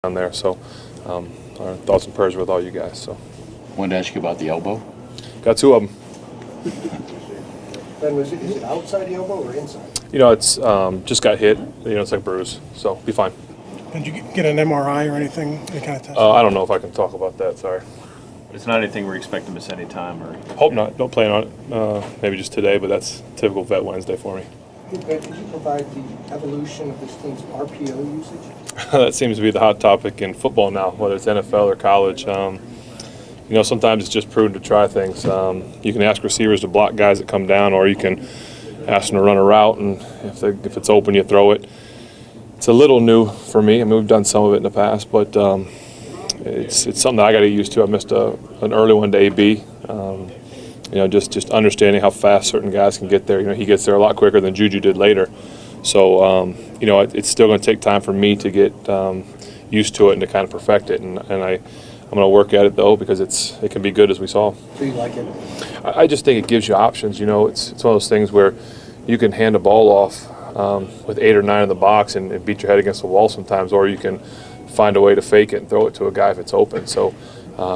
down there. So our thoughts and prayers with all you guys. So Wanted to ask you about the elbow. got two of them. Ben, is it outside the elbow or inside? It's just got hit. It's like a bruise, so be fine. Did you get an MRI or anything? Any kind of test? I don't know if I can talk about that. Sorry. It's not anything we expect to miss any time, or Hope not. Don't plan on it. Maybe just today, but that's typical Vet Wednesday for me. Ben, could you provide the evolution of this team's RPO usage? That seems to be the hot topic in football now, whether it's NFL or college. Sometimes it's just prudent to try things. You can ask receivers to block guys that come down, or you can ask them to run a route, and if it's open, you throw it. It's a little new for me. I mean, we've done some of it in the past, but it's something that I got to get used to. I missed an early one to AB. Just understanding how fast certain guys can get there. He gets there a lot quicker than Juju did later. So, it's still going to take time for me to get used to it and to kind of perfect it. And I'm going to work at it, though, because it can be good, as we saw. Do you like it? I just think it gives you options. It's one of those things where you can hand a ball off with 8 or 9 in the box and beat your head against the wall sometimes, or you can find a way to fake it and throw it to a guy if it's open. So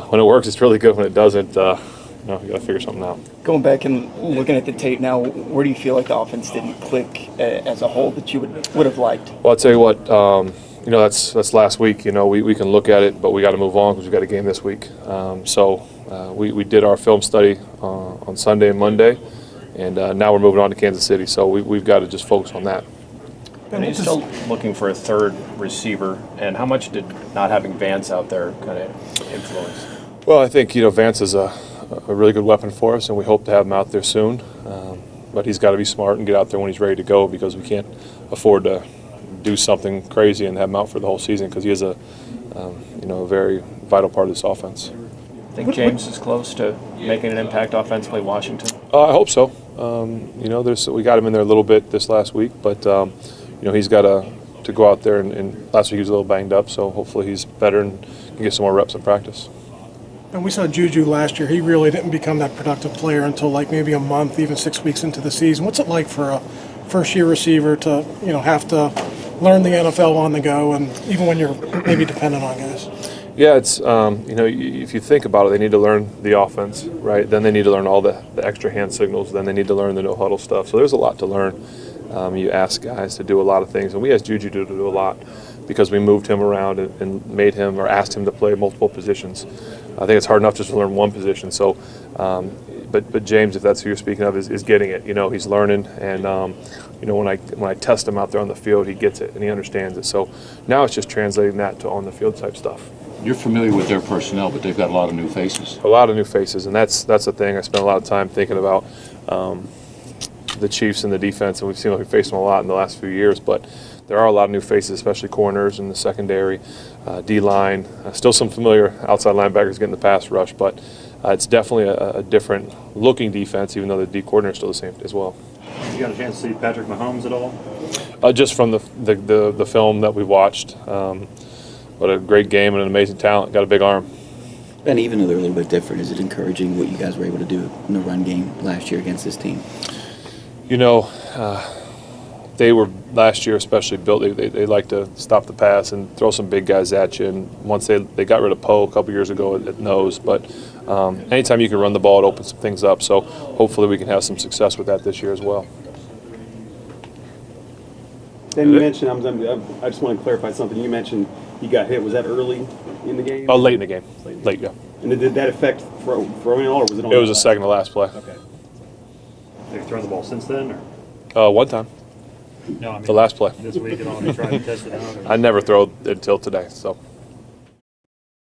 when it works, it's really good. When it doesn't, you got to figure something out. Going back and looking at the tape now, where do you feel like the offense didn't click as a whole that you would have liked? Well, I'll tell you what, that's last week. We can look at it, but we got to move on because we got a game this week. We did our film study on Sunday and Monday, and now we're moving on to Kansas City. So we've got to just focus on that. and he's still looking for a third receiver. And how much did not having Vance out there kind of influence? Well, I think Vance is a really good weapon for us, and we hope to have him out there soon. But he's got to be smart and get out there when he's ready to go, because we can't afford to do something crazy and have him out for the whole season, because he is a very vital part of this offense. Think James is close to making an impact offensively, Washington? I hope so. We got him in there a little bit this last week, but he's got to go out there, and last week he was a little banged up, so hopefully he's better and can get some more reps in practice. And we saw Juju last year. He really didn't become that productive player until maybe a month, even 6 weeks into the season. What's it like for a first-year receiver to have to learn the NFL on the go, and even when you're maybe dependent on guys? Yeah, it's if you think about it, they need to learn the offense, right? Then they need to learn all the extra hand signals. Then they need to learn the no huddle stuff. So there's a lot to learn. You ask guys to do a lot of things, and we asked Juju to do a lot because we moved him around and made him, or asked him to play multiple positions. I think it's hard enough just to learn one position. So, but James, if that's who you're speaking of, is getting it. He's learning, and when I test him out there on the field, he gets it and he understands it. So now it's just translating that to on the field type stuff. You're familiar with their personnel, but they've got a lot of new faces. A lot of new faces, and that's the thing. I spent a lot of time thinking about the Chiefs and the defense, and we've seen we faced them a lot in the last few years. But there are a lot of new faces, especially corners in the secondary, D-line. Still some familiar outside linebackers getting the pass rush, but it's definitely a different looking defense, even though the D coordinator is still the same as well. You got a chance to see Patrick Mahomes at all? Just from the film that we watched. What a great game and an amazing talent. Got a big arm. And even though they're a little bit different, is it encouraging what you guys were able to do in the run game last year against this team? They were last year especially built. They like to stop the pass and throw some big guys at you. And once they got rid of Poe a couple years ago at nose, but anytime you can run the ball, it opens some things up. So hopefully we can have some success with that this year as well. Then you mentioned, I just want to clarify something. You mentioned he got hit. Was that early in the game? Oh, late in the game. Late, yeah. And did that affect throwing all, or was it on? It was a second to last play. Okay. Have you thrown the ball since then, or? One time. No, I mean the last play. this week, and all, you tried to test it out. I never throw until today, so.